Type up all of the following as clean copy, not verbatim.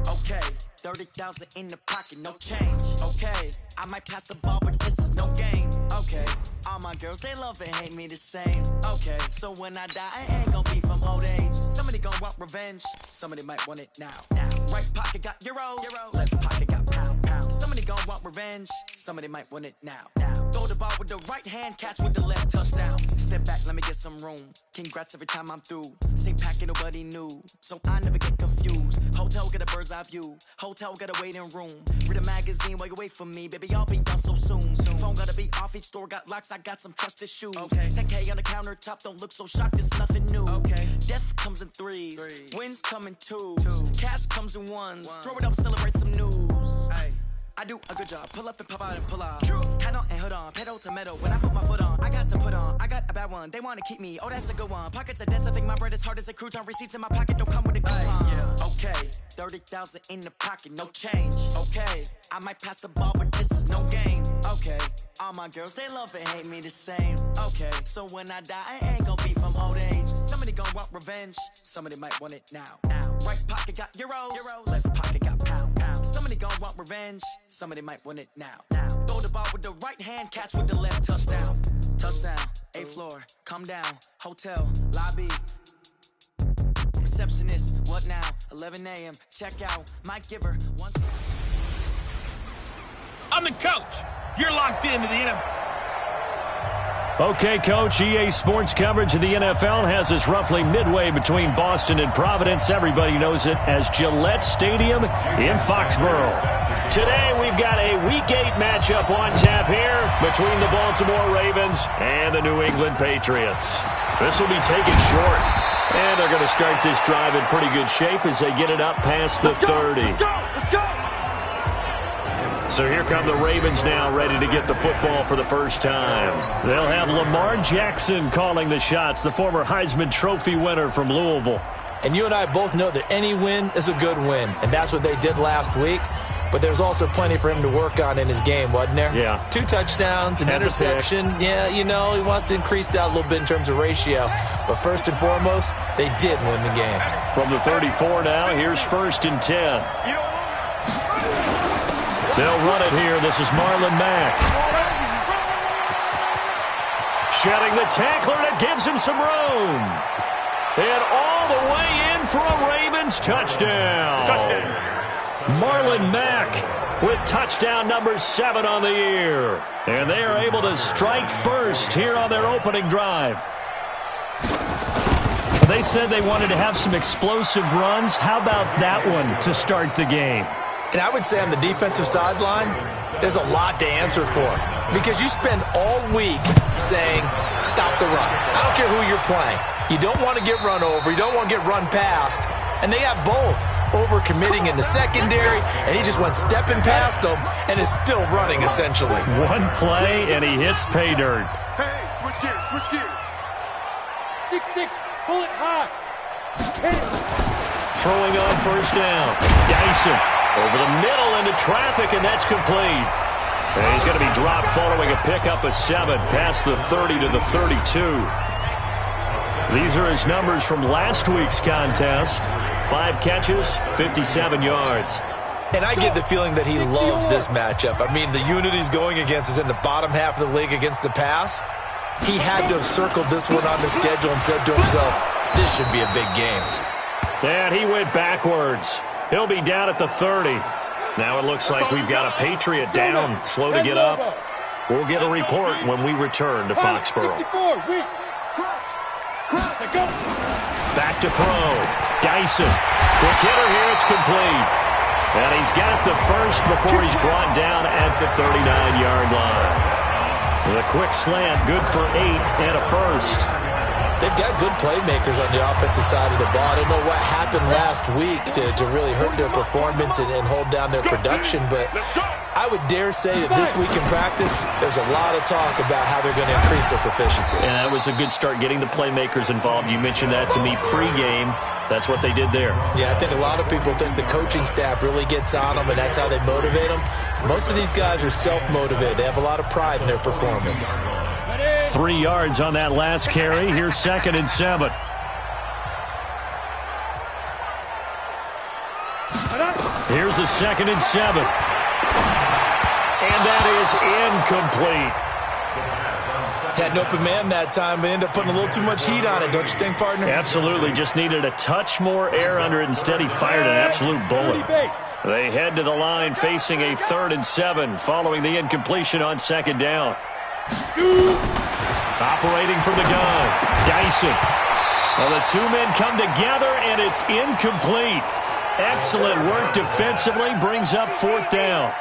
Okay, 30,000 in the pocket, no change. Okay, I might pass the ball, but this is no game. Okay, all my girls, they love and hate me the same. Okay, so when I die, I ain't gonna be from old age. Somebody gonna want revenge, somebody might want it now. Right pocket got euros, left pocket got pound. Somebody gonna want revenge, somebody might want it now. Throw the ball with the right hand, catch with the left, touchdown. Step back, let me get some room. Congrats every time I'm through. Same packet, nobody knew, so I never get confused. Hotel get a bird's eye view. Hotel got a waiting room. Read a magazine while you wait for me, baby. I'll be done so soon. Phone gotta be off. Each store got locks. I got some trusted shoes. Okay. 10K on the countertop. Don't look so shocked. It's nothing new. Okay. Death comes in threes. Wins come in twos. Cash comes in ones. Throw it up, celebrate some news. I do a good job. Pull up and pop out and pull out. Hat on and hood on. Pedal to metal. When I put my foot on, I got to put on. I got a bad one. They want to keep me. Oh, that's a good one. Pockets are dense. I think my bread is hard as a crouton. Receipts in my pocket don't come with a coupon. Okay, 30,000 in the pocket, no change. Okay, I might pass the ball, but this is no game. Okay, all my girls, they love and hate me the same. Okay, so when I die, I ain't gonna be from old age. Somebody gonna want revenge. Somebody might want it now. Right pocket got euros. Left pocket got pound. Somebody gonna want revenge. Somebody might want it now. Throw the ball with the right hand, catch with the left, touchdown. Touchdown, 8th floor, come down, hotel, lobby. Receptionist, what now? 11 a.m., check out, Mike Giver. I'm the coach. You're locked into the NFL. Okay, Coach, EA Sports coverage of the NFL has us roughly midway between Boston and Providence. Everybody knows it as Gillette Stadium in Foxborough. Today, we've got a Week 8 matchup on tap here between the Baltimore Ravens and the New England Patriots. This will be taken short, and they're going to start this drive in pretty good shape as they get it up past the 30. Let's go! So here come the Ravens now, ready to get the football for the first time. They'll have Lamar Jackson calling the shots, the former Heisman Trophy winner from Louisville. And you and I both know that any win is a good win, and that's what they did last week. But there's also plenty for him to work on in his game, wasn't there? Yeah. 2 touchdowns, an interception. Yeah, you know, he wants to increase that a little bit in terms of ratio. But first and foremost, they did win the game. From the 34 now, here's 1st and 10. They'll run it here. This is Marlon Mack. Shedding the tackler, and it gives him some room. And all the way in for a Ravens touchdown. Marlon Mack with touchdown number 7 on the year. And they are able to strike first here on their opening drive. They said they wanted to have some explosive runs. How about that one to start the game? And I would say on the defensive sideline, there's a lot to answer for. Because you spend all week saying, stop the run. I don't care who you're playing. You don't want to get run over. You don't want to get run past. And they have both. Over-committing in the secondary, and he just went stepping past them and is still running, essentially. One play, and he hits pay dirt. Hey, switch gears. 6-6, pull it high. Throwing on 1st down. Dyson over the middle into traffic, and that's complete. And he's going to be dropped following a pickup of 7 past the 30 to the 32. These are his numbers from last week's contest. 5 catches, 57 yards. And I get the feeling that he loves this matchup. I mean, the unit he's going against is in the bottom half of the league against the pass. He had to have circled this one on the schedule and said to himself, this should be a big game. And he went backwards. He'll be down at the 30. Now it looks like we've got a Patriot down, slow to get up. We'll get a report when we return to Foxborough. Back to throw. Dyson. Quick hitter here. It's complete. And he's got the first before he's brought down at the 39-yard line. The quick slant, good for 8 and a first. They've got good playmakers on the offensive side of the ball. I don't know what happened last week to really hurt their performance and hold down their production, but I would dare say that this week in practice, there's a lot of talk about how they're going to increase their proficiency. And that was a good start, getting the playmakers involved. You mentioned that to me pregame. That's what they did there. Yeah, I think a lot of people think the coaching staff really gets on them, and that's how they motivate them. Most of these guys are self-motivated. They have a lot of pride in their performance. 3 yards on that last carry. Here's 2nd and 7. Here's a 2nd and 7. And that is incomplete. Had an open man that time, but ended up putting a little too much heat on it, don't you think, partner? Absolutely. Just needed a touch more air under it. Instead, he fired an absolute bullet. They head to the line facing a 3rd and 7 following the incompletion on 2nd down. Operating from the gun, Dyson. Well, the two men come together, and it's incomplete. Excellent work defensively, brings up 4th down.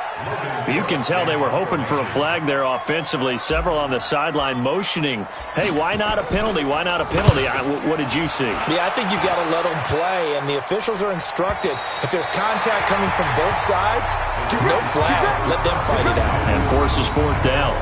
You can tell they were hoping for a flag there offensively. Several on the sideline motioning, hey, why not a penalty? Why not a penalty? What did you see? Yeah, I think you've got to let them play, and the officials are instructed. If there's contact coming from both sides, no flag. Let them fight it out. And forces 4th down.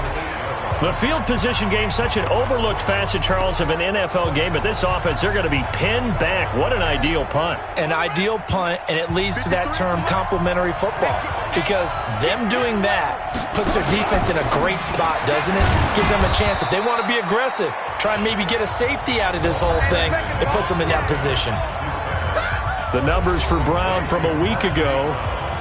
The field position game, such an overlooked facet, Charles, of an NFL game, but this offense, they're going to be pinned back. What an ideal punt. An ideal punt, and it leads to that term complementary football, because them doing that puts their defense in a great spot, doesn't it? Gives them a chance. If they want to be aggressive, try and maybe get a safety out of this whole thing, it puts them in that position. The numbers for Brown from a week ago: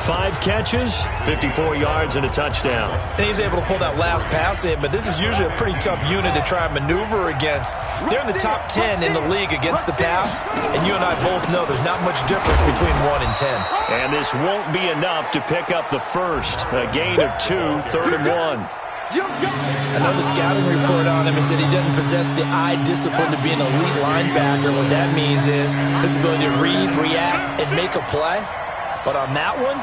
5 catches, 54 yards, and a touchdown. And he's able to pull that last pass in, but this is usually a pretty tough unit to try and maneuver against. They're in the top 10 in the league against the pass, and you and I both know there's not much difference between 1 and 10. And this won't be enough to pick up the first. A gain of 2, 3rd and 1. Another scouting report on him is that he doesn't possess the eye discipline to be an elite linebacker. What that means is his ability to read, react, and make a play. But on that one,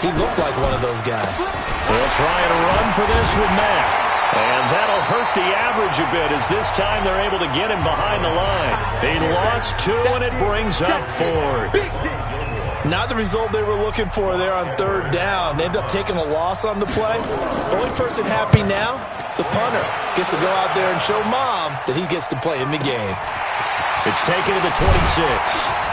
he looked like one of those guys. They'll try and run for this with Mack. And that'll hurt the average a bit, as this time they're able to get him behind the line. He lost 2, and it brings up 4th. Not the result they were looking for there on 3rd down. They end up taking a loss on the play. The only person happy now, the punter, gets to go out there and show Mom that he gets to play in the game. It's taken to the 26.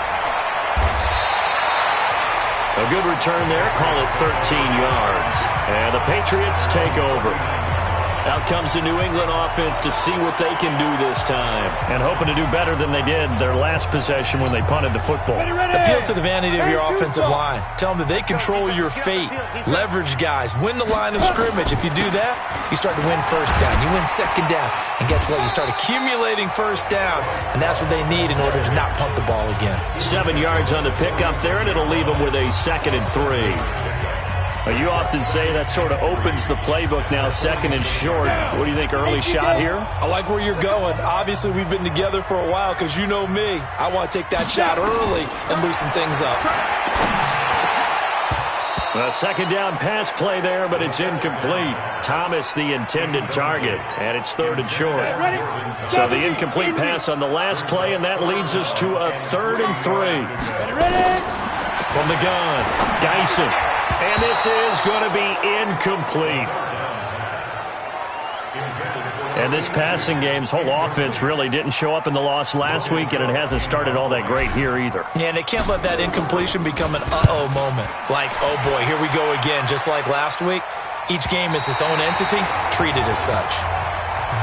A good return there, call it 13 yards. And the Patriots take over. Out comes the New England offense to see what they can do this time, and hoping to do better than they did their last possession when they punted the football. Appeal to the vanity of your offensive line. Tell them that they control your fate. Leverage guys. Win the line of scrimmage. If you do that, you start to win 1st down. You win 2nd down. And guess what? You start accumulating 1st downs, and that's what they need in order to not punt the ball again. 7 yards on the pickup there, and it'll leave them with a 2nd and 3. You often say that sort of opens the playbook now, 2nd and short. What do you think, early shot here? I like where you're going. Obviously, we've been together for a while because you know me. I want to take that shot early and loosen things up. A 2nd down pass play there, but it's incomplete. Thomas the intended target, and it's 3rd and short. So the incomplete pass on the last play, and that leads us to a 3rd and 3. From the gun, Dyson. And this is going to be incomplete. And this passing game's whole offense really didn't show up in the loss last week, and it hasn't started all that great here either. Yeah, and they can't let that incompletion become an uh-oh moment. Like, oh boy, here we go again, just like last week. Each game is its own entity, treated as such.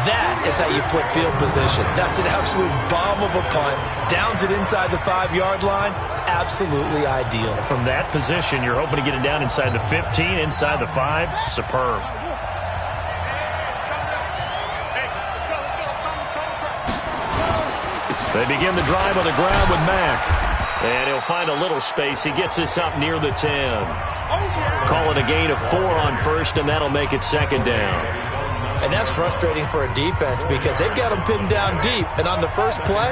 That is how you flip field position. That's an absolute bomb of a punt. Downs it inside the 5-yard line. Absolutely ideal. From that position, you're hoping to get it down inside the 15, inside the 5. Superb. They begin the drive on the ground with Mack. And he'll find a little space. He gets this up near the 10. Call it a gain of 4 on 1st, and that'll make it 2nd down. And that's frustrating for a defense because they've got them pinned down deep. And on the first play,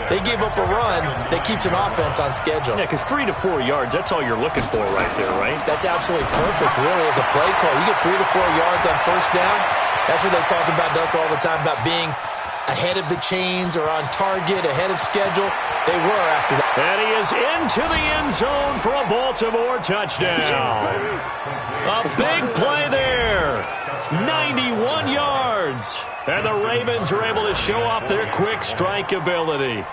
they gave up a run that keeps an offense on schedule. Yeah, because 3 to 4 yards, that's all you're looking for right there, right? That's absolutely perfect, really, as a play call. You get 3 to 4 yards on 1st down. That's what they talk about to us all the time, about being ahead of the chains or on target, ahead of schedule. They were after that. And he is into the end zone for a Baltimore touchdown. A big play there. 91 yards. And the Ravens are able to show off their quick strike ability.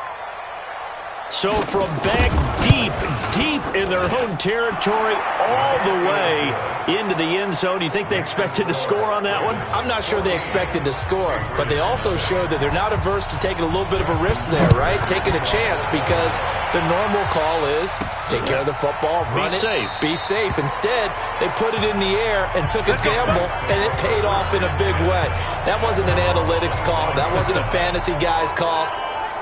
So from back deep in their own territory all the way into the end zone, you think they expected to score on that one? I'm not sure they expected to score, but they also showed that they're not averse to taking a little bit of a risk there, right? Taking a chance, because the normal call is take care of the football, run it, be safe. Instead, they put it in the air and took a gamble, and it paid off in a big way. That wasn't an analytics call. That wasn't a fantasy guy's call.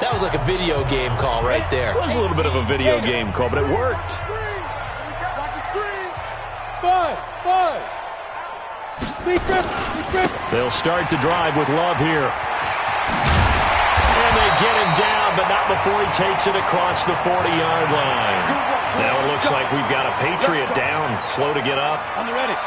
That was like a video game call right there. It was a little bit of a video game call, but it worked. Five. They'll start the drive with Love here. And they get him down, but not before he takes it across the 40-yard line. Now it looks like we've got a Patriot down, slow to get up.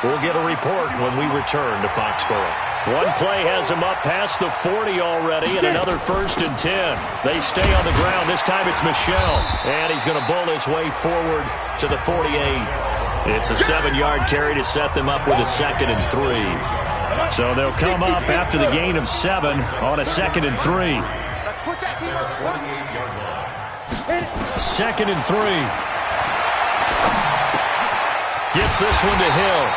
We'll get a report when we return to Foxborough. One play has him up past the 40 already, and another 1st and 10. They stay on the ground. This time it's Michelle, and he's going to bull his way forward to the 48. It's a 7-yard carry to set them up with a 2nd and 3. So they'll come up after the gain of 7 on a 2nd and 3. 2nd and 3. Gets this one to Hill.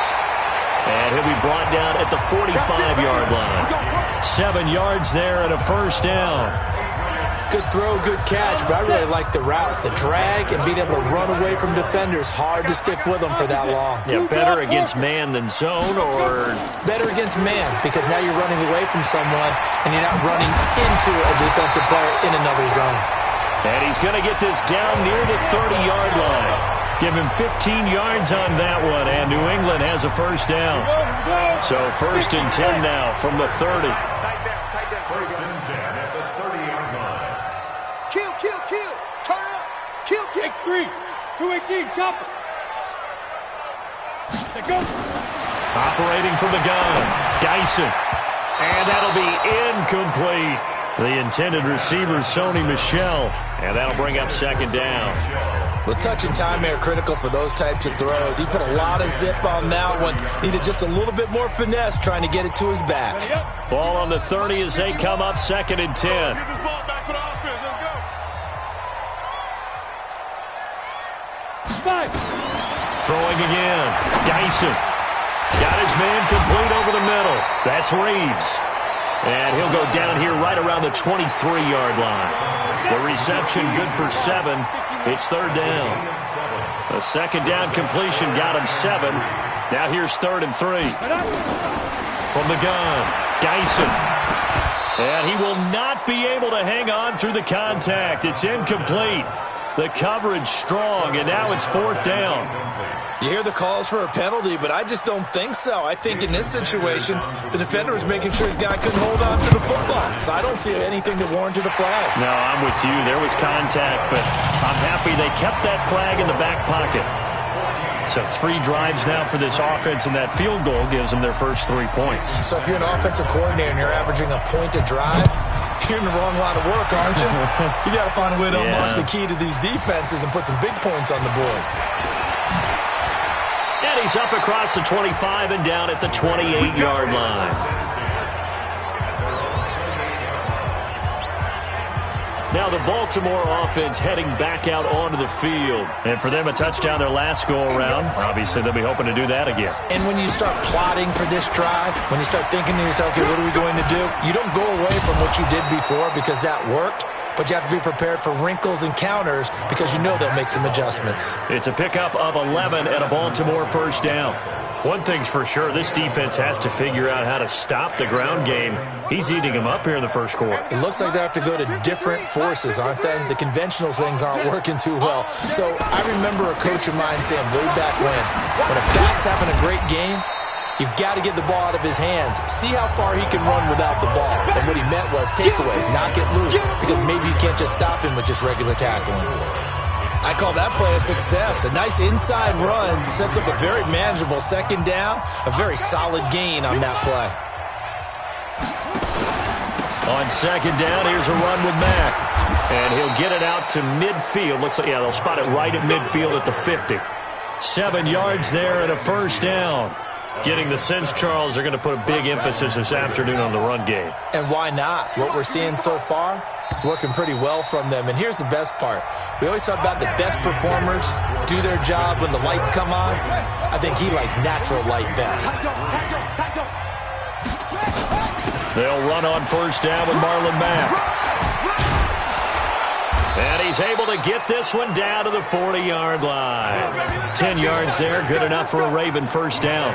And he'll be brought down at the 45-yard line. 7 yards there and a 1st down. Good throw, good catch, but I really like the route, the drag, and being able to run away from defenders. Hard to stick with them for that long. Yeah, better against man than zone, or? Better against man, because now you're running away from someone, and you're not running into a defensive player in another zone. And he's going to get this down near the 30-yard line. Give him 15 yards on that one, and New England has a 1st down. So 1st and 10 now from the 30. 1st and 10 at the 30-yard line. Kill. Turn up. Kill. X3. 218. Chopper. Let's go. Operating from the gun. Dyson. And that'll be incomplete. The intended receiver, Sony Michel. And that'll bring up 2nd down. The touch and time are critical for those types of throws. He put a lot of zip on that one. Needed just a little bit more finesse trying to get it to his back. Ball on the 30 as they come up 2nd and 10. Get this ball back for the offense. Let's go. 5. Throwing again. Dyson. Got his man complete over the middle. That's Reeves. And he'll go down here right around the 23-yard line. The reception good for 7. It's 3rd down. A 2nd down completion got him 7. Now here's 3rd and 3. From the gun, Dyson. And he will not be able to hang on through the contact. It's incomplete. The coverage strong, and now it's 4th down. You hear the calls for a penalty, but I just don't think so. I think in this situation, the defender was making sure his guy couldn't hold on to the football. So I don't see anything that warranted a flag. No, I'm with you. There was contact, but I'm happy they kept that flag in the back pocket. So 3 drives now for this offense, and that field goal gives them their first 3 points. So if you're an offensive coordinator and you're averaging a point a drive, you're in the wrong line of work, aren't you? You got to find a way to unlock the key to these defenses and put some big points on the board. And he's up across the 25 and down at the 28-yard line. Now the Baltimore offense heading back out onto the field. And for them, a touchdown their last go-around. Obviously, they'll be hoping to do that again. And when you start plotting for this drive, when you start thinking to yourself, okay, what are we going to do? You don't go away from what you did before because that worked. But you have to be prepared for wrinkles and counters because you know they'll make some adjustments. It's a pickup of 11 and a Baltimore 1st down. One thing's for sure, this defense has to figure out how to stop the ground game. He's eating them up here in the first quarter. It looks like they have to go to different forces, aren't they? The conventional things aren't working too well. So I remember a coach of mine saying way back when a back's having a great game, you've got to get the ball out of his hands. See how far he can run without the ball. And what he meant was takeaways, not get loose, because maybe you can't just stop him with just regular tackling. I call that play a success. A nice inside run sets up a very manageable 2nd down, a very solid gain on that play. On 2nd down, here's a run with Mack. And he'll get it out to midfield. Looks like, yeah, they'll spot it right at midfield at the 50. 7 yards there and a 1st down. Getting the sense, Charles, they're going to put a big emphasis this afternoon on the run game. And why not? What we're seeing so far, It's working pretty well from them. And here's the best part. We always talk about the best performers do their job when the lights come on. I think he likes natural light best. They'll run on first down with Marlon Mack. And he's able to get this one down to the 40-yard line. 10 yards there, good enough for a Raven first down.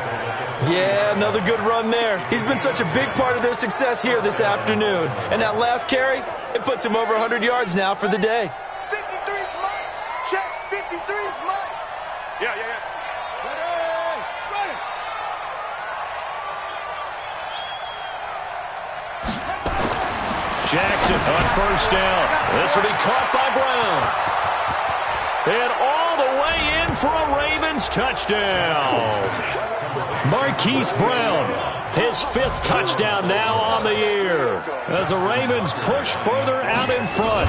Yeah, another good run there. He's been such a big part of their success here this afternoon. And that last carry, it puts him over 100 yards now for the day. 53's mine. Check. 53's mine. Yeah. Ready. Jackson on first down. This will be caught by Brown. And all the way in for a Ravens touchdown. Marquise Brown, his 5th touchdown now on the year, as the Ravens push further out in front.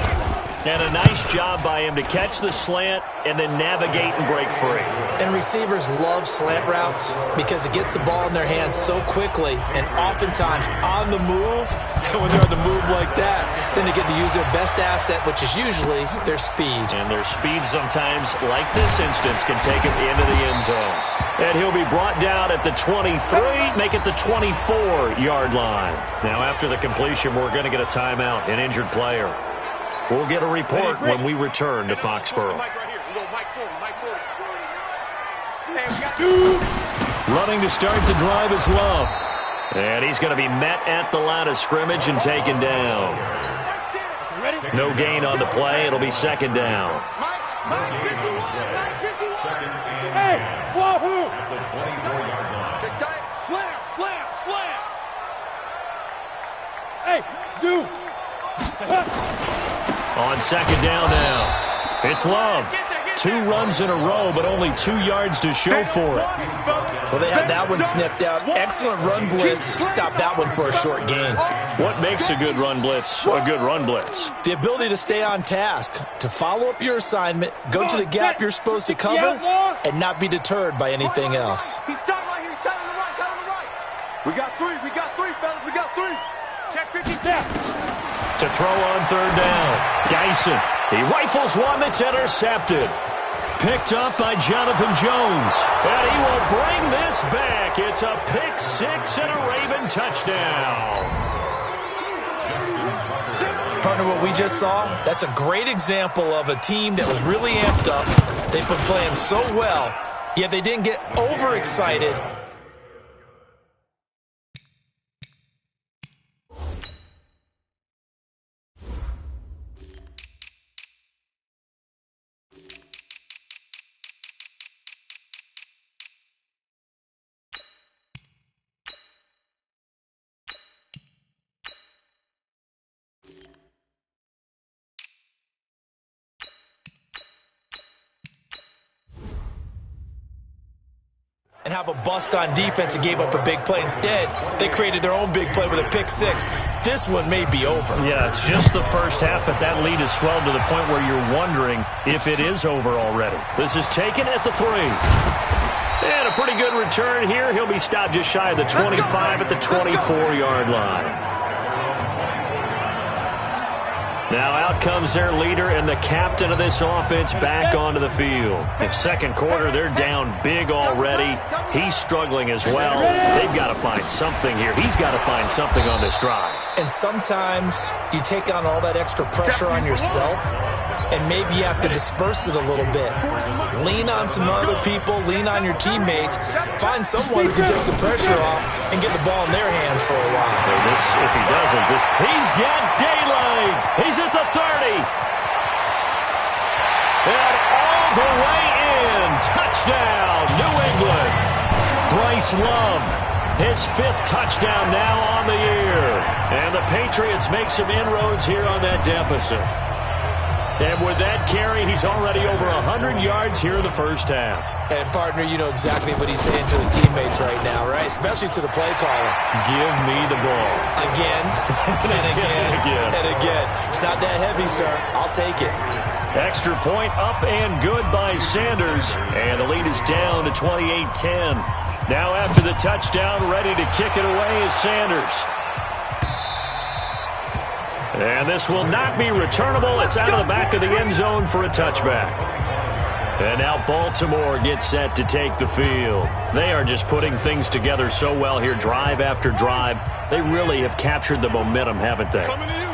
And a nice job by him to catch the slant and then navigate and break free. And receivers love slant routes because it gets the ball in their hands so quickly and oftentimes on the move. And when they're on the move like that, then they get to use their best asset, which is usually their speed. And their speed sometimes, like this instance, can take them into the end zone. And he'll be brought down at the 23, make it the 24-yard line. Now, after the completion, we're going to get a timeout, an injured player. We'll get a report when we return to Foxborough. Running to start the drive is Love. And he's going to be met at the line of scrimmage and taken down. No gain on the play. It'll be second down. Mike 51. Hey, wahoo! Slam. Hey, Zoo! On second down now, it's Love. 2 runs in a row, but only 2 yards to show for it. Well, they had that one sniffed out. Excellent run blitz. Stop that one for a short gain. What makes a good run blitz a good run blitz? The ability to stay on task, to follow up your assignment, go to the gap you're supposed to cover, and not be deterred by anything else. He's sideline here. He's side on the right. We got 3, fellas. We got 3. Check 50. To throw on third down, Dyson. He rifles one that's intercepted. Picked up by Jonathan Jones. And he will bring this back. It's a pick 6 and a Raven touchdown. Partner, what we just saw, that's a great example of a team that was really amped up. They've been playing so well, yet they didn't get overexcited. And have a bust on defense and gave up a big play. Instead, they created their own big play with a pick 6. This one may be over. Yeah, it's just the first half, but that lead has swelled to the point where you're wondering if it is over already. This is taken at the 3. And a pretty good return here. He'll be stopped just shy of the 25 at the 24-yard line. Now out comes their leader and the captain of this offense back onto the field. In second quarter, they're down big already. He's struggling as well. They've got to find something here. He's got to find something on this drive. And sometimes you take on all that extra pressure on yourself, and maybe you have to disperse it a little bit. Lean on some other people, lean on your teammates, find someone who can take the pressure off and get the ball in their hands for a while. And this, if he doesn't, he's got daylight. He's at the 30. And all the way in. Touchdown, New England. Bryce Love, his 5th touchdown now on the year. And the Patriots make some inroads here on that deficit. And with that carry, he's already over 100 yards here in the first half. And, partner, you know exactly what he's saying to his teammates right now, right? Especially to the play caller. Give me the ball. Again, and again, and again. It's not that heavy, sir. I'll take it. Extra point up and good by Sanders. And the lead is down to 28-10. Now after the touchdown, ready to kick it away is Sanders. And this will not be returnable. It's out of the back of the end zone for a touchback. And now Baltimore gets set to take the field. They are just putting things together so well here, drive after drive. They really have captured the momentum, haven't they?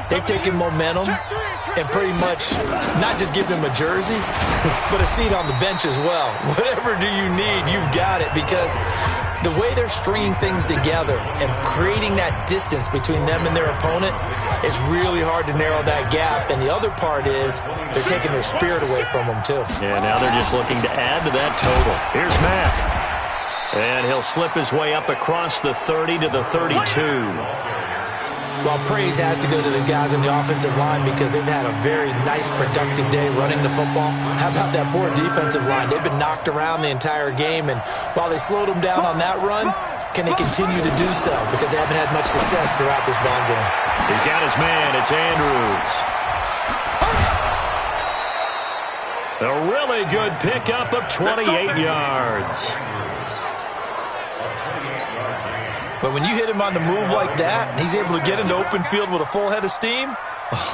They've taken momentum and pretty much not just give him a jersey, but a seat on the bench as well. Whatever do you need, you've got it, because the way they're stringing things together and creating that distance between them and their opponent, it's really hard to narrow that gap. And the other part is they're taking their spirit away from them, too. Yeah, now they're just looking to add to that total. Here's Mack. And he'll slip his way up across the 30 to the 32. Well, praise has to go to the guys on the offensive line because they've had a very nice, productive day running the football. How about that poor defensive line? They've been knocked around the entire game, and while they slowed them down on that run, can they continue to do so? Because they haven't had much success throughout this ball game. He's got his man. It's Andrews. A really good pickup of 28 yards. But when you hit him on the move like that, and he's able to get into open field with a full head of steam,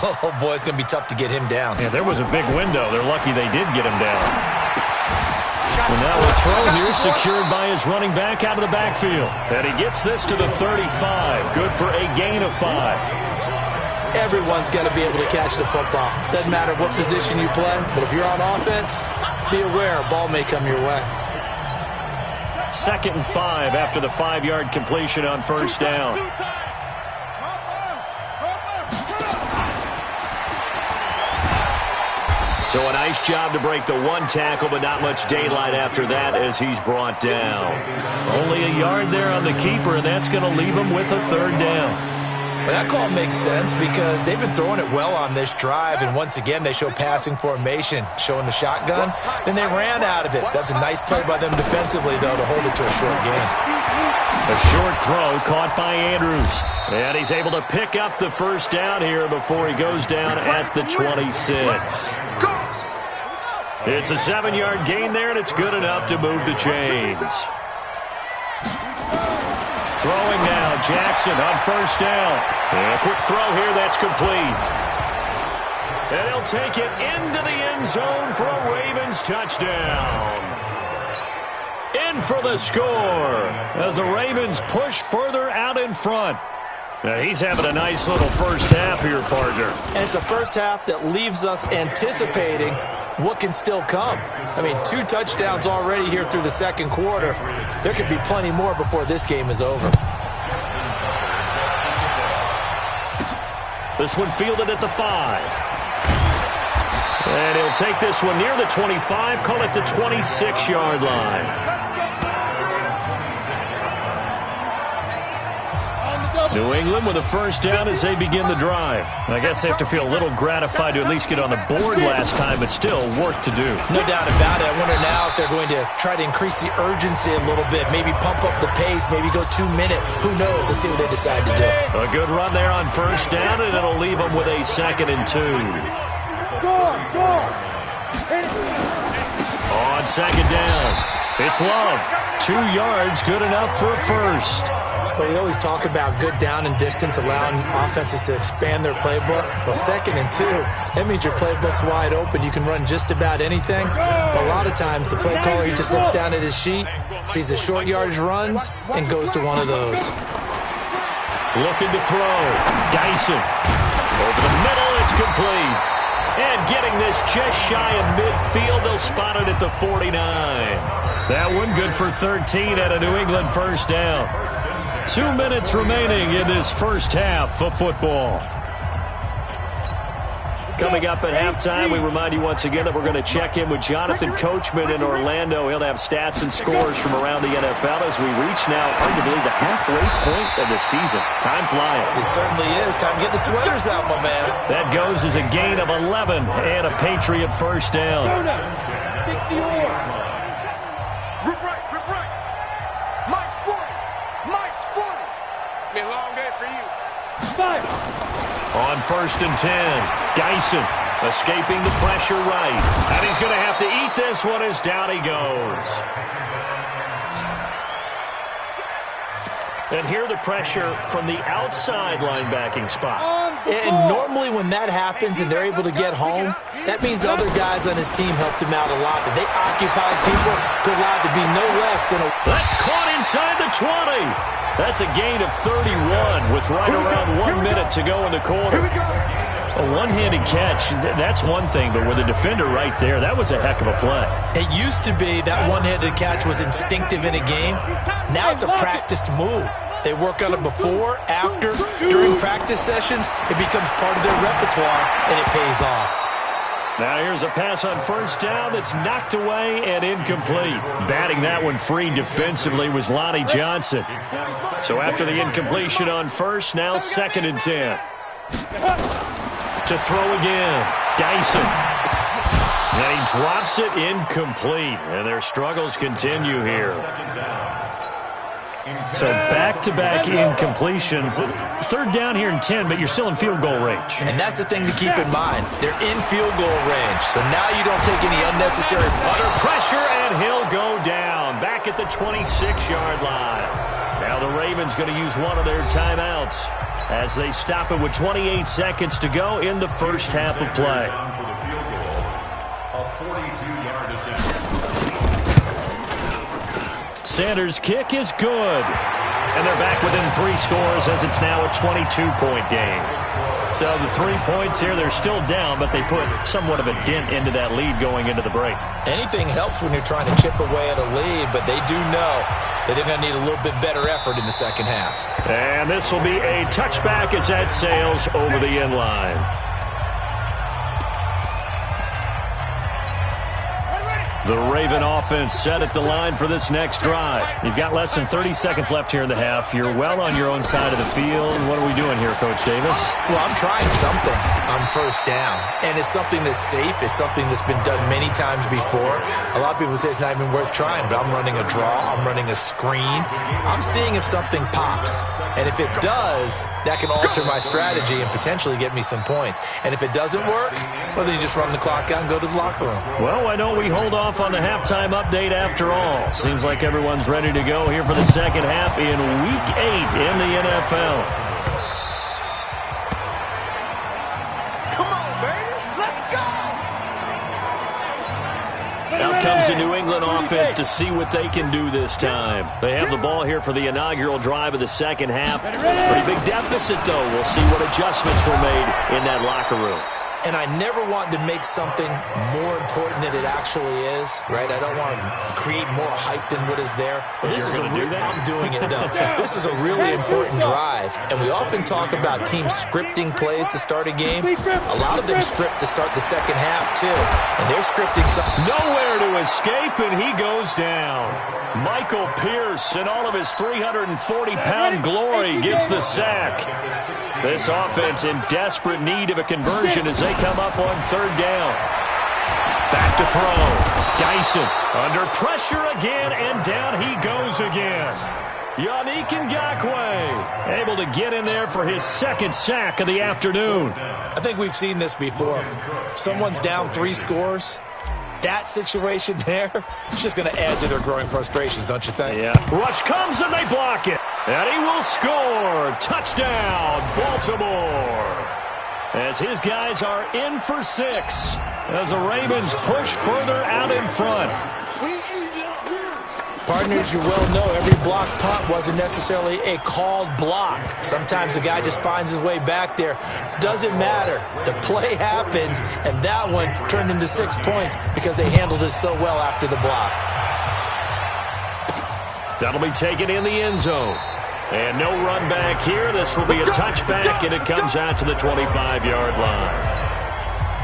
oh, boy, it's going to be tough to get him down. Yeah, there was a big window. They're lucky they did get him down. And now a throw here secured by his running back out of the backfield. And he gets this to the 35. Good for a gain of 5. Everyone's got to be able to catch the football. Doesn't matter what position you play, but if you're on offense, be aware a ball may come your way. 2nd and 5 after the 5-yard completion on first down. So a nice job to break the one tackle, but not much daylight after that as he's brought down. Only a yard there on the keeper, and that's going to leave him with a 3rd down. Well, that call makes sense because they've been throwing it well on this drive, and once again they show passing formation, showing the shotgun. Then they ran out of it. That's a nice play by them defensively, though, to hold it to a short gain. A short throw caught by Andrews. And he's able to pick up the first down here before he goes down at the 26. It's a 7-yard gain there, and it's good enough to move the chains. Throwing now, Jackson on first down. And a quick throw here, that's complete. And he'll take it into the end zone for a Ravens touchdown. In for the score as the Ravens push further out in front. Now he's having a nice little first half here, partner. And it's a first half that leaves us anticipating what can still come. I mean, 2 touchdowns already here through the 2nd quarter. There could be plenty more before this game is over. This one fielded at the 5. And he'll take this one near the 25, call it the 26-yard line. New England with a first down as they begin the drive. I guess they have to feel a little gratified to at least get on the board last time, but still work to do. No doubt about it. I wonder now if they're going to try to increase the urgency a little bit, maybe pump up the pace, maybe go 2-minute. Who knows? Let's see what they decide to do. A good run there on first down, and it'll leave them with a 2nd and 2. On 2nd down, it's Love. 2 yards, good enough for a first. But we always talk about good down and distance, allowing offenses to expand their playbook. Well, 2nd and 2, that means your playbook's wide open. You can run just about anything. But a lot of times, the play caller, he just looks down at his sheet, sees the short yardage runs, and goes to one of those. Looking to throw. Dyson. Over the middle, it's complete. And getting this just shy of midfield, they'll spot it at the 49. That one good for 13 at a New England first down. 2 minutes remaining in this first half of football. Coming up at halftime, we remind you once again that we're going to check in with Jonathan Coachman in Orlando. He'll have stats and scores from around the NFL as we reach now arguably the halfway point of the season. Time flying. It certainly is. Time to get the sweaters out, my man. That goes as a gain of 11 and a Patriot first down. On 1st and 10, Dyson escaping the pressure right. And he's going to have to eat this one as down he goes. And here the pressure from the outside linebacking spot. And normally when that happens and they're able to get home, that means the other guys on his team helped him out a lot. That they occupied people to allow it to be no less than a... That's caught inside the 20. That's a gain of 31 with right around 1 minute to go in the quarter. A one-handed catch, that's one thing, but with a defender right there, that was a heck of a play. It used to be that one-handed catch was instinctive in a game. Now it's a practiced move. They work on it before, after, during practice sessions. It becomes part of their repertoire, and it pays off. Now here's a pass on first down that's knocked away and incomplete. Batting that one free defensively was Lonnie Johnson. So after the incompletion on first, now 2nd and 10. To throw again, Dyson. And he drops it incomplete. And their struggles continue here. So back-to-back incompletions. 3rd down here and 10, but you're still in field goal range. And that's the thing to keep in mind. They're in field goal range, so now you don't take any unnecessary... Under pressure, and he'll go down. Back at the 26-yard line. Now the Ravens going to use one of their timeouts as they stop it with 28 seconds to go in the first half of play. Sanders' kick is good. And they're back within 3 scores as it's now a 22-point game. So the 3 points here, they're still down, but they put somewhat of a dent into that lead going into the break. Anything helps when you're trying to chip away at a lead, but they do know that they're going to need a little bit better effort in the second half. And this will be a touchback as that sails over the end line. The Raven offense set at the line for this next drive. You've got less than 30 seconds left here in the half. You're well on your own side of the field. What are we doing here, Coach Davis? Well, I'm trying something on first down, and it's something that's safe. It's something that's been done many times before. A lot of people say it's not even worth trying, but I'm running a draw. I'm running a screen. I'm seeing if something pops, and if it does, that can alter my strategy and potentially get me some points. And if it doesn't work, well, then you just run the clock out and go to the locker room. Well, why don't we hold off on the halftime update after all? Seems like everyone's ready to go here for the second half in Week 8 in the NFL. Come on, baby. Let's go. Out comes the New England offense to see what they can do this time. They have the ball here for the inaugural drive of the second half. Pretty big deficit, though. We'll see what adjustments were made in that locker room. And I never want to make something more important than it actually is, right? I don't want to create more hype than what is there. But this is I'm doing it, though. This is a really important drive. And we often talk about teams scripting plays to start a game. A lot of them script to start the second half, too. And they're scripting something. Nowhere to escape, and he goes down. Michael Pierce, in all of his 340-pound glory, gets the sack. This offense in desperate need of a conversion as they come up on 3rd down. Back to throw. Dyson under pressure again, and down he goes again. Yannick Ngakoue able to get in there for his 2nd sack of the afternoon. I think we've seen this before. Someone's down 3 scores. That situation there, it's just going to add to their growing frustrations, don't you think? Yeah. Rush comes and they block it. And he will score. Touchdown, Baltimore. As his guys are in for 6. As the Ravens push further out in front. Partners, you well know every block punt wasn't necessarily a called block. Sometimes the guy just finds his way back there. Doesn't matter. The play happens, and that one turned into 6 points because they handled it so well after the block. That'll be taken in the end zone. And no run back here. This will be a touchback, and it comes out to the 25-yard line.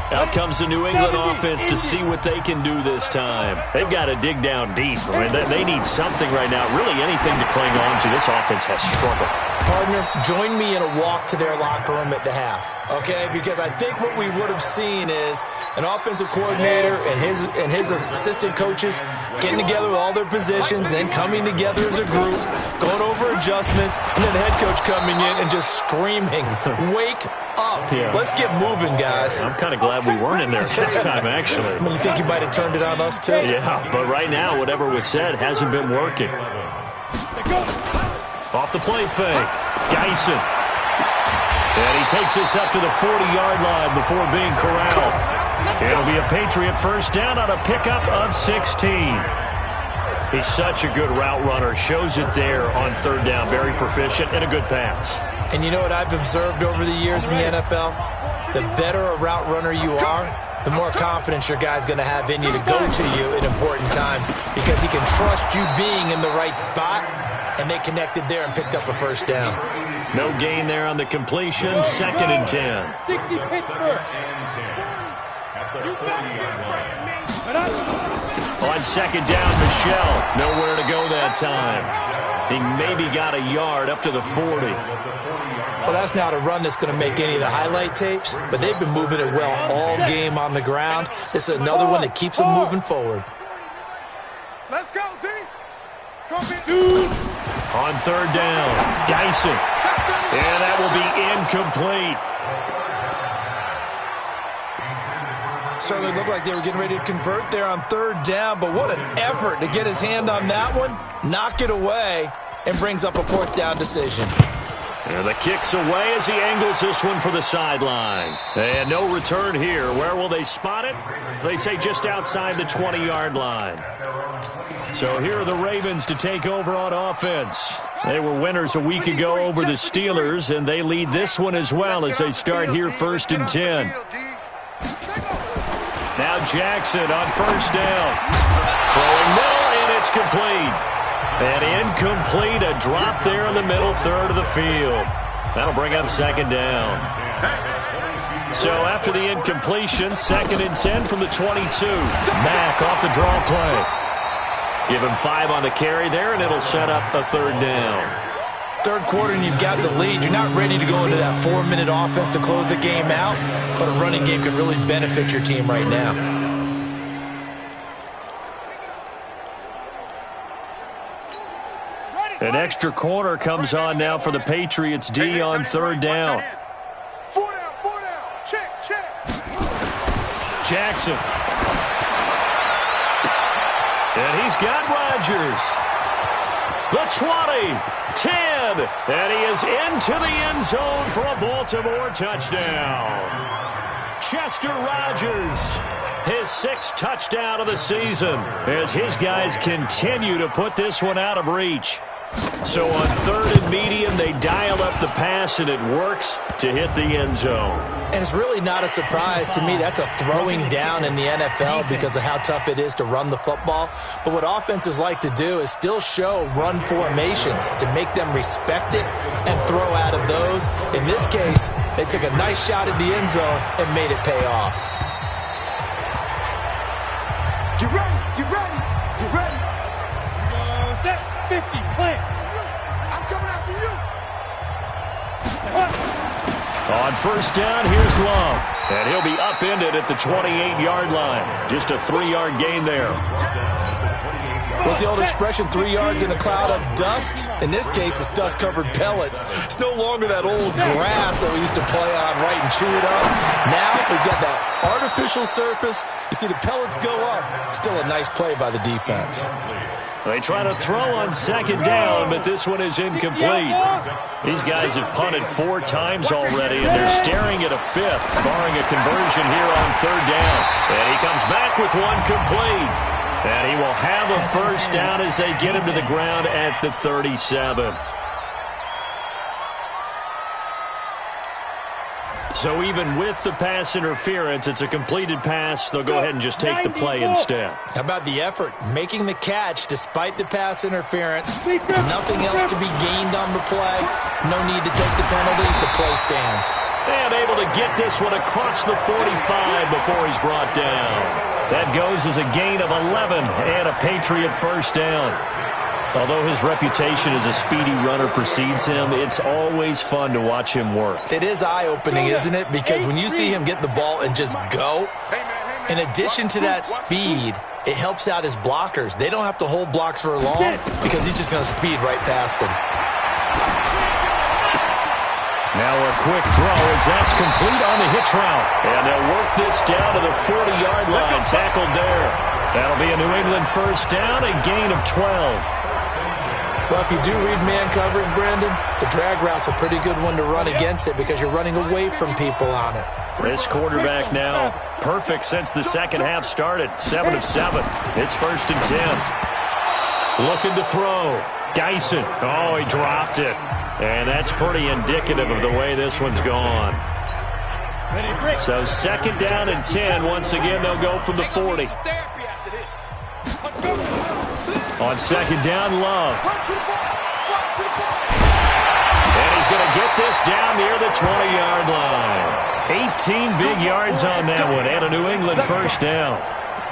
Out comes the New England offense to see what they can do this time. They've got to dig down deep. I mean, they need something right now, really anything to cling on to. This offense has struggled. Partner, join me in a walk to their locker room at the half, okay? Because I think what we would have seen is an offensive coordinator and his assistant coaches getting together with all their positions, then coming together as a group, going over adjustments, and then the head coach coming in and just screaming, "Wake up. Yeah. Let's get moving, guys." I'm kind of glad we weren't in there at halftime, actually. I mean, you think you might have turned it on us, too? Yeah, but right now, whatever was said hasn't been working. Off the play fake. Dyson. And he takes this up to the 40-yard line before being corralled. It'll be a Patriot first down on a pickup of 16. He's such a good route runner. Shows it there on third down. Very proficient and a good pass. And you know what I've observed over the years in the NFL? The better a route runner you are, the more confidence your guy's going to have in you to go to you in important times because he can trust you being in the right spot, and they connected there and picked up a first down. No gain there on the completion. 2nd and 10. 60 Pittsburgh. On 2nd down, Michelle. Nowhere to go that time. He maybe got a yard up to the 40. Well, that's not a run that's going to make any of the highlight tapes, but they've been moving it well all game on the ground. This is another one that keeps them moving forward. Let's go, D. It's going to be two. On 3rd down, Dyson. And that will be incomplete. Certainly looked like they were getting ready to convert there on 3rd down, but what an effort to get his hand on that one, knock it away, and brings up a 4th down decision. And the kick's away as he angles this one for the sideline. And no return here. Where will they spot it? They say just outside the 20-yard line. So here are the Ravens to take over on offense. They were winners a week ago over the Steelers, and they lead this one as well as they start here 1st and 10. Now Jackson on 1st down. Throwing middle, and it's complete. And incomplete, a drop there in the middle third of the field. That'll bring up 2nd down. So after the incompletion, 2nd and 10 from the 22. Mack off the draw play. Give him 5 on the carry there, and it'll set up a 3rd down. 3rd quarter and you've got the lead. You're not ready to go into that 4-minute offense to close the game out, but a running game could really benefit your team right now. An extra corner comes on now for the Patriots D on 3rd down. 4 down, 4 down. Check, check. Jackson. And he's got Rodgers. The 20, 10, and he is into the end zone for a Baltimore touchdown. Chester Rogers, his 6th touchdown of the season, as his guys continue to put this one out of reach. So on 3rd and medium, they dial up the pass, and it works to hit the end zone. And it's really not a surprise to me. That's a throwing down in the NFL because of how tough it is to run the football. But what offenses like to do is still show run formations to make them respect it and throw out of those. In this case, they took a nice shot at the end zone and made it pay off. You ready? You ready? You ready? Set 50, plant. I'm coming after you. On 1st down, here's Love. And he'll be upended at the 28-yard line. Just a 3-yard gain there. What's the old expression, 3 yards in a cloud of dust? In this case, it's dust-covered pellets. It's no longer that old grass that we used to play on, right, and chew it up. Now we've got that artificial surface. You see the pellets go up. Still a nice play by the defense. They try to throw on 2nd down, but this one is incomplete. These guys have punted 4 times already, and they're staring at a 5th, barring a conversion here on 3rd down. And he comes back with one complete. And he will have a first down as they get him to the ground at the 37. So even with the pass interference, it's a completed pass. They'll go ahead and just take the play instead. How about the effort? Making the catch despite the pass interference. Nothing else to be gained on the play. No need to take the penalty. The play stands. And able to get this one across the 45 before he's brought down. That goes as a gain of 11 and a Patriot first down. Although his reputation as a speedy runner precedes him, it's always fun to watch him work. It is eye-opening, isn't it? Because when you see him get the ball and just go, in addition to that speed, it helps out his blockers. They don't have to hold blocks for long because he's just going to speed right past them. Now a quick throw as that's complete on the hitch route. And they'll work this down to the 40-yard line, tackled there. That'll be a New England first down, a gain of 12. Well, if you do read man coverage, Brandon, the drag route's a pretty good one to run against it because you're running away from people on it. This quarterback now perfect since the second half started. 7 of 7. It's 1st and 10. Looking to throw. Dyson. Oh, he dropped it. And that's pretty indicative of the way this one's gone. So 2nd down and 10. Once again, they'll go from the 40. On 2nd down, Love. And he's going to get this down near the 20-yard line. 18 big yards on that one, and a New England 1st down.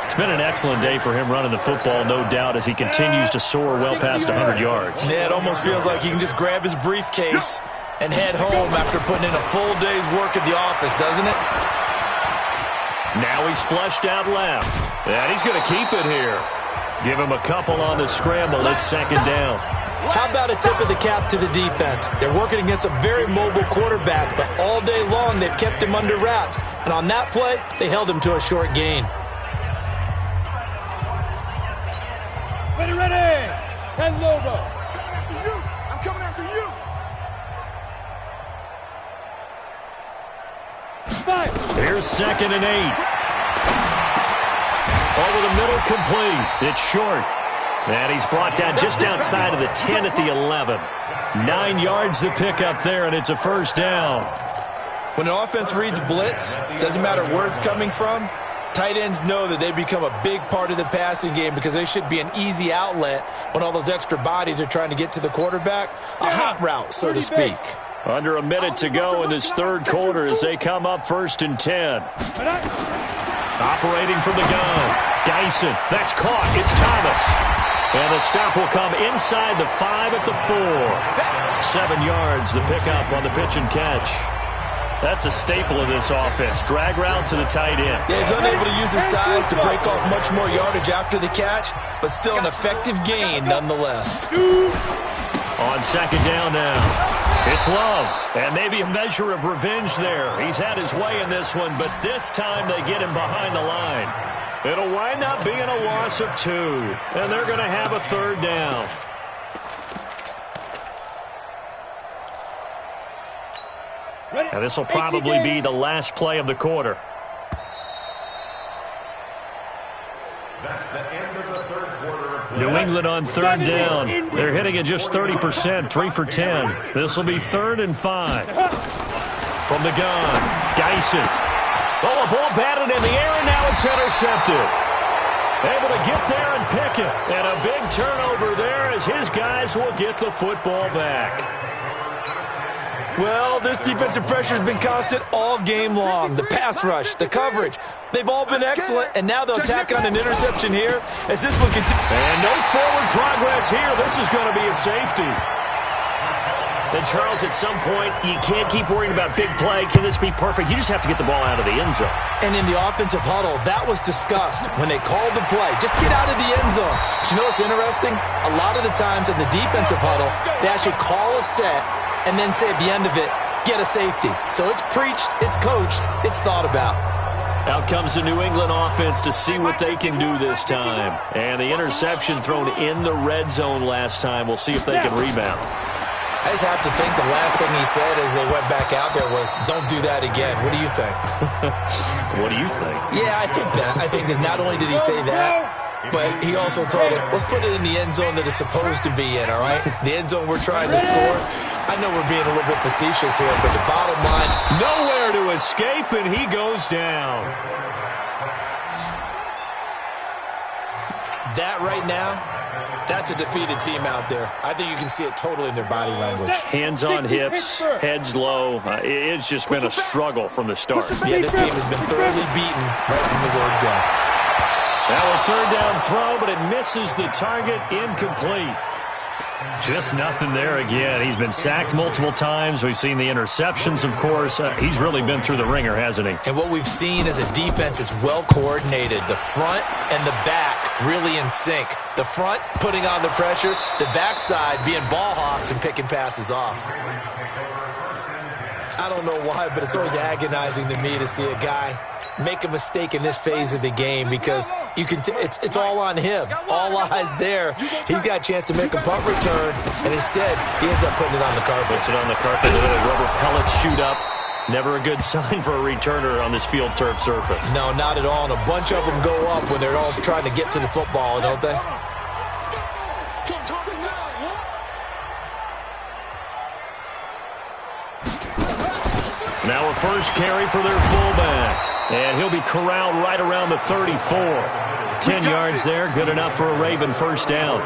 It's been an excellent day for him running the football, no doubt, as he continues to soar well past 100 yards. Yeah, it almost feels like he can just grab his briefcase and head home after putting in a full day's work at the office, doesn't it? Now he's flushed out left. And he's going to keep it here. Give him a couple on the scramble. It's 2nd down. How about a tip of the cap to the defense? They're working against a very mobile quarterback, but all day long they've kept him under wraps. And on that play, they held him to a short gain. Ready. 10 Lobo. I'm coming after you. 5. Here's 2nd and 8. Over the middle, complete. It's short. And he's brought down just outside of the 10 at the 11. 9 yards to pick up there, and it's a 1st down. When an offense reads blitz, doesn't matter where it's coming from, tight ends know that they become a big part of the passing game because they should be an easy outlet when all those extra bodies are trying to get to the quarterback. A hot route, so to speak. Under a minute to go in this 3rd quarter as they come up 1st and 10. Operating from the gun. Dyson. That's caught. It's Thomas. And the stop will come inside the 5 at the 4. 7 yards, the pickup on the pitch and catch. That's a staple of this offense. Drag route to the tight end. Yeah, he's unable to use his size to break off much more yardage after the catch, but still an effective gain nonetheless. On 2nd down now. It's Love, and maybe a measure of revenge there. He's had his way in this one, but this time they get him behind the line. It'll wind up being a loss of 2, and they're going to have a 3rd down. And this will probably be the last play of the quarter. That's the end of the 3rd quarter. New England on 3rd down. They're hitting at just 30%, 3 for 10. This will be 3rd and 5. From the gun, Dyson. Oh, a ball batted in the air, and now it's intercepted. Able to get there and pick it. And a big turnover there as his guys will get the football back. Well, this defensive pressure has been constant all game long. The pass rush, the coverage, they've all been excellent, and now they'll tack on an interception here as this one continues. And no forward progress here. This is going to be a safety. And, Charles, at some point, you can't keep worrying about big play. Can this be perfect? You just have to get the ball out of the end zone. And in the offensive huddle, that was discussed when they called the play. Just get out of the end zone. But you know what's interesting? A lot of the times in the defensive huddle, they actually call a set and then say at the end of it, get a safety. So it's preached, it's coached, it's thought about. Out comes the New England offense to see what they can do this time. And the interception thrown in the red zone last time. We'll see if they can rebound. I just have to think the last thing he said as they went back out there was, don't do that again. What do you think? What do you think? Yeah, I think that. I think that not only did he say that, but he also told him, let's put it in the end zone that it's supposed to be in, all right? The end zone we're trying to score. I know we're being a little bit facetious here, but the bottom line, nowhere to escape, and he goes down. That right now, that's a defeated team out there. I think you can see it totally in their body language. Hands on hips, heads low. It's just been a struggle from the start. Yeah, this team has been thoroughly beaten right from the word go. Now a 3rd down throw, but it misses the target, incomplete. Just nothing there again. He's been sacked multiple times. We've seen the interceptions, of course. He's really been through the ringer, hasn't he? And what we've seen is a defense that's well coordinated. The front and the back really in sync. The front putting on the pressure, the backside being ball hawks and picking passes off. I don't know why, but it's always agonizing to me to see a guy make a mistake in this phase of the game because you can. It's all on him. All eyes there. He's got a chance to make a punt return, and instead he ends up putting it on the carpet. Puts it on the carpet. The rubber pellets shoot up. Never a good sign for a returner on this field turf surface. No, not at all. And a bunch of them go up when they're all trying to get to the football, don't they? Now a first carry for their fullback. And he'll be corralled right around the 34. 10 yards there, good enough for a Raven first down.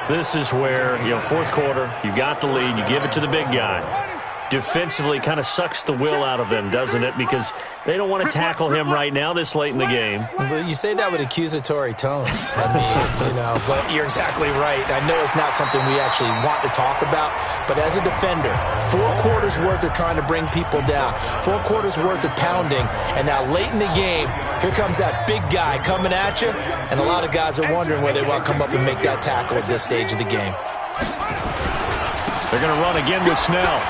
This is where, fourth quarter, you got the lead, you give it to the big guy. Defensively kind of sucks the will out of them, doesn't it? Because they don't want to tackle him right now this late in the game. But you say that with accusatory tones. I mean, but you're exactly right. I know it's not something we actually want to talk about, but as a defender, 4 quarters worth of trying to bring people down, 4 quarters worth of pounding, and now late in the game, here comes that big guy coming at you, and a lot of guys are wondering whether they want to come up and make that tackle at this stage of the game. They're going to run again with Snell.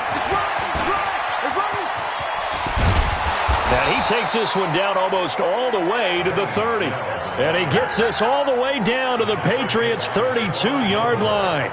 And he takes this one down almost all the way to the 30. And he gets this all the way down to the Patriots' 32-yard line.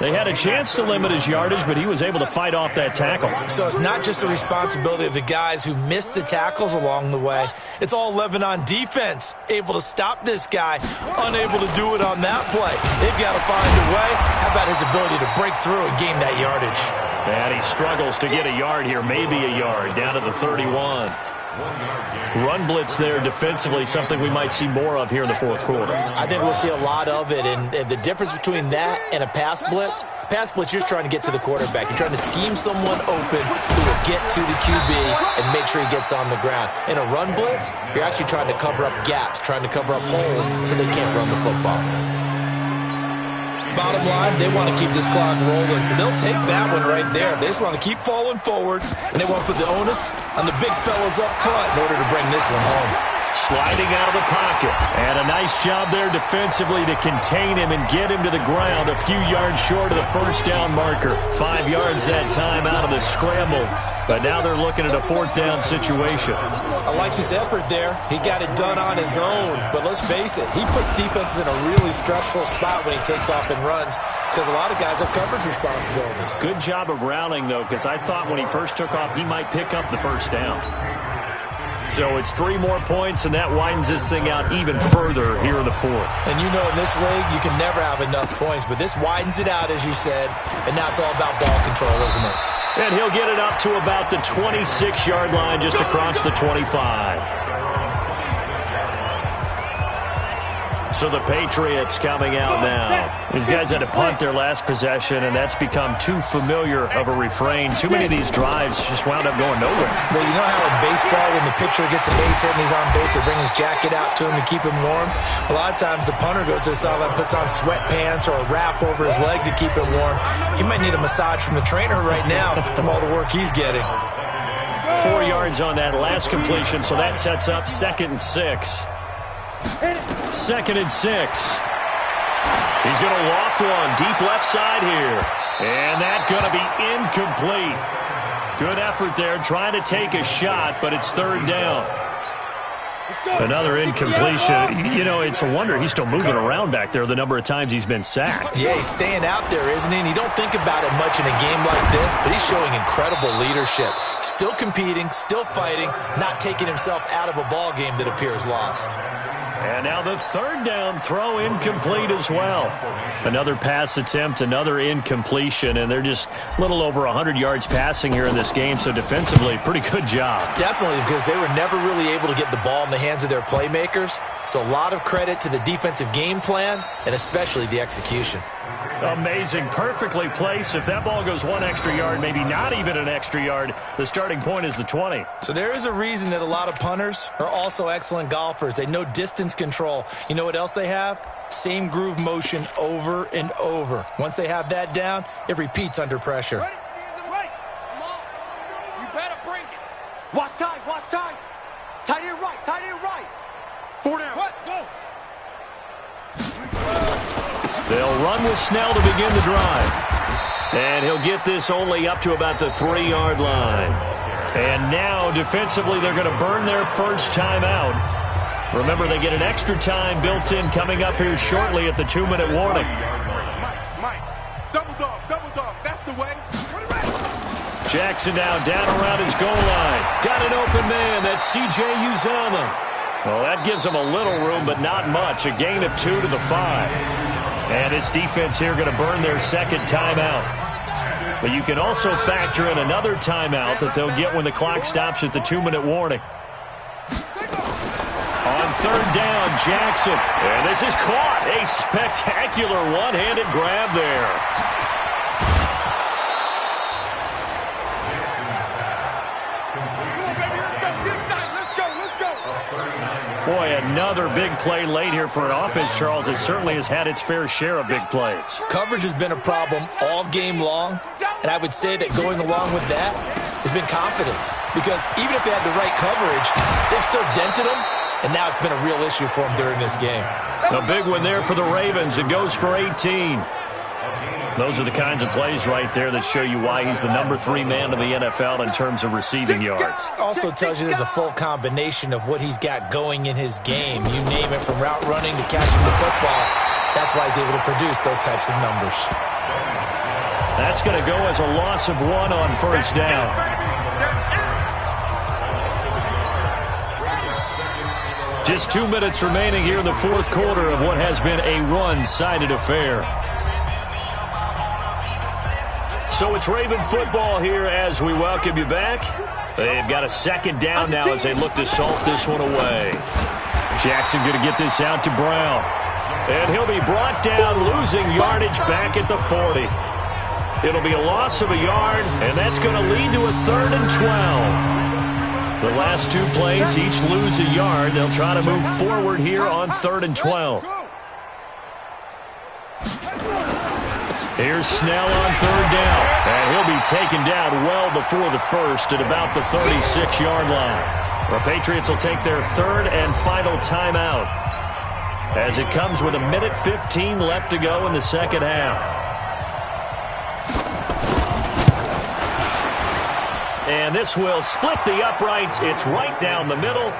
They had a chance to limit his yardage, but he was able to fight off that tackle. So it's not just the responsibility of the guys who missed the tackles along the way. It's all 11 on defense, able to stop this guy, unable to do it on that play. They've got to find a way. How about his ability to break through and gain that yardage? And he struggles to get a yard here, maybe a yard, down to the 31. Run blitz there defensively, something we might see more of here in the fourth quarter. I think we'll see a lot of it, and the difference between that and a pass blitz, you're just trying to get to the quarterback. You're trying to scheme someone open who will get to the QB and make sure he gets on the ground. In a run blitz, you're actually trying to cover up gaps, trying to cover up holes so they can't run the football. Bottom line, they want to keep this clock rolling, so they'll take that one right there. They just want to keep falling forward, and they want to put the onus on the big fellas up front in order to bring this one home. Sliding out of the pocket. And a nice job there defensively to contain him and get him to the ground a few yards short of the first down marker. 5 yards that time out of the scramble. But now they're looking at a fourth down situation. I like this effort there. He got it done on his own. But let's face it, he puts defenses in a really stressful spot when he takes off and runs because a lot of guys have coverage responsibilities. Good job of rallying, though, because I thought when he first took off, he might pick up the first down. So it's 3 more points, and that widens this thing out even further here in the fourth. And in this league, you can never have enough points, but this widens it out, as you said, and now it's all about ball control, isn't it? And he'll get it up to about the 26-yard line, just across the 25. So the Patriots coming out now. These guys had to punt their last possession, and that's become too familiar of a refrain. Too many of these drives just wound up going nowhere. Well, you know how in baseball, when the pitcher gets a base hit and he's on base, they bring his jacket out to him to keep him warm? A lot of times the punter goes to the sideline, puts on sweatpants or a wrap over his leg to keep him warm. He might need a massage from the trainer right now from all the work he's getting. 4 yards on that last completion, so that sets up 2nd and 6. 2nd and 6. He's going to loft one deep left side here. And that's going to be incomplete. Good effort there trying to take a shot, but it's 3rd down. Another incompletion. It's a wonder he's still moving around back there the number of times he's been sacked. Yeah, he's staying out there, isn't he? And you don't think about it much in a game like this, but he's showing incredible leadership. Still competing, still fighting, not taking himself out of a ball game that appears lost. And now the 3rd down throw incomplete as well. Another pass attempt, another incompletion, and they're just a little over 100 yards passing here in this game, so defensively, pretty good job. Definitely, because they were never really able to get the ball in the hands of their playmakers, so a lot of credit to the defensive game plan, and especially the execution. Amazing, perfectly placed. If that ball goes 1 extra yard, maybe not even an extra yard, the starting point is the 20. So there is a reason that a lot of punters are also excellent golfers. They know distance control. You know what else they have? Same groove motion over and over. Once they have that down, it repeats under pressure. Ready? Wait. Come on. You better bring it. Watch tight. Tight end right. 4 down. What? Go. They'll run with Snell to begin the drive. And he'll get this only up to about the 3-yard line. And now, defensively, they're going to burn their first timeout. Remember, they get an extra time built in coming up here shortly at the 2-minute warning. Mike, double dog, that's the way. Jackson now down around his goal line. Got an open man, that's C.J. Uzomah. Well, that gives them a little room, but not much. A gain of 2 to the 5. And this defense here going to burn their second timeout. But you can also factor in another timeout that they'll get when the clock stops at the 2-minute warning. On third down, Jackson. And this is caught. A spectacular one-handed grab there. Boy, another big play late here for an offense, Charles. It certainly has had its fair share of big plays. Coverage has been a problem all game long, and I would say that going along with that has been confidence. Because even if they had the right coverage, they've still dented them, and now it's been a real issue for them during this game. A big one there for the Ravens. It goes for 18. Those are the kinds of plays right there that show you why he's the number 3 man in the NFL in terms of receiving yards. Also tells you there's a full combination of what he's got going in his game. You name it, from route running to catching the football. That's why he's able to produce those types of numbers. That's going to go as a loss of 1 on first down. Just 2 minutes remaining here in the fourth quarter of what has been a one-sided affair. So it's Raven football here as we welcome you back. They've got a second down now as they look to salt this one away. Jackson going to get this out to Brown. And he'll be brought down, losing yardage back at the 40. It'll be a loss of a yard, and that's going to lead to a 3rd and 12. The last 2 plays each lose a yard. They'll try to move forward here on 3rd and 12. Here's Snell on 3rd down. And he'll be taken down well before the first at about the 36-yard line. The Patriots will take their 3rd and final timeout as it comes with 1:15 left to go in the second half. And this will split the uprights. It's right down the middle.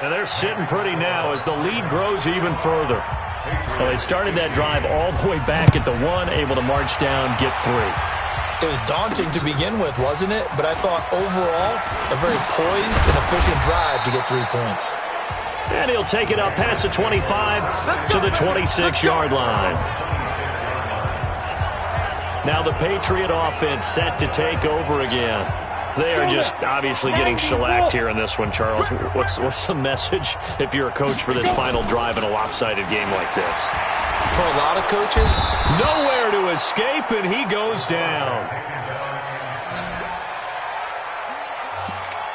And they're sitting pretty now as the lead grows even further. Well, they started that drive all the way back at the 1, able to march down, get 3. It was daunting to begin with, wasn't it? But I thought overall, a very poised and efficient drive to get 3 points. And he'll take it up past the 25 to the 26-yard line. Now the Patriot offense set to take over again. They are just obviously getting shellacked here in this one, Charles. What's the message if you're a coach for this final drive in a lopsided game like this? For a lot of coaches, nowhere to escape, and he goes down.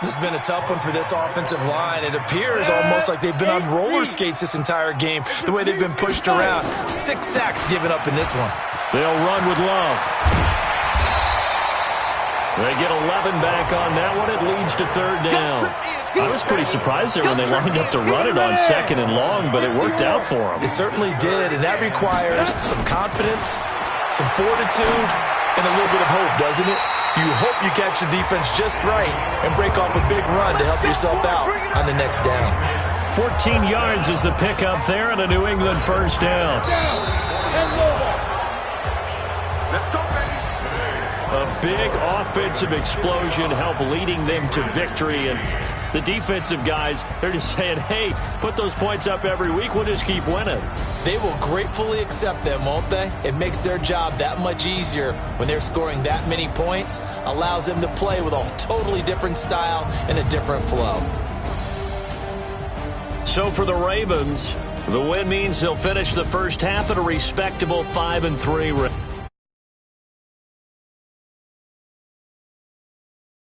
This has been a tough one for this offensive line. It appears almost like they've been on roller skates this entire game, the way they've been pushed around. 6 sacks given up in this one. They'll run with Love. They get 11 back on that one. It leads to 3rd down. I was pretty surprised there when they lined up to run it on 2nd and long, but it worked out for them. It certainly did, and that requires some confidence, some fortitude, and a little bit of hope, doesn't it? You hope you catch the defense just right and break off a big run to help yourself out on the next down. 14 yards is the pickup there and a New England first down. A big offensive explosion helped leading them to victory. And the defensive guys, they're just saying, hey, put those points up every week. We'll just keep winning. They will gratefully accept them, won't they? It makes their job that much easier when they're scoring that many points. Allows them to play with a totally different style and a different flow. So for the Ravens, the win means they'll finish the first half at a respectable 5-3.